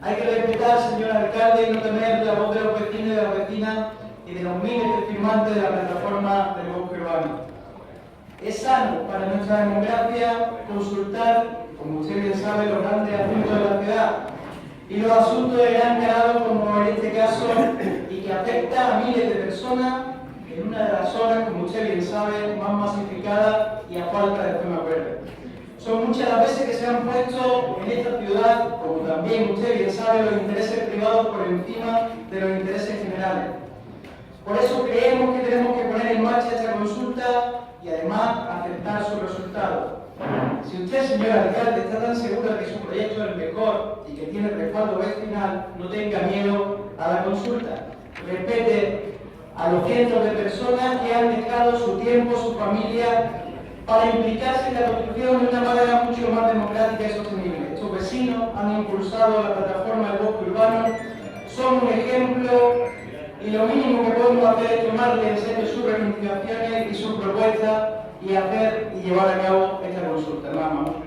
Hay que respetar, señor alcalde, y no temer la voz de los vecinos y de las vecinas y de los miles de firmantes de la plataforma del bosque urbano. Es sano para nuestra democracia consultar, como usted bien sabe, los grandes asuntos de la ciudad y los asuntos de gran calado, como en este caso, y que afecta a miles de personas en una de las zonas, como usted bien sabe, más masificadas y a falta de zonas verdes. Son muchas las veces que se han puesto en esta ciudad, como también usted bien sabe, los intereses privados por encima de los intereses generales. Por eso creemos que tenemos que poner en marcha esta consulta y además aceptar sus resultados. Si usted, señor alcalde, está tan seguro de que su proyecto es el mejor y que tiene respaldo vecinal, no tenga miedo a la consulta. Respete a los cientos de personas que han dejado su tiempo, su familia, para implicarse en la construcción de una manera mucho más democrática y sostenible. Estos vecinos han impulsado la plataforma del bosque urbano, son un ejemplo y lo mínimo que podemos hacer es tomarle en serio sus reivindicaciones y sus propuestas y hacer y llevar a cabo esta consulta. Nada más.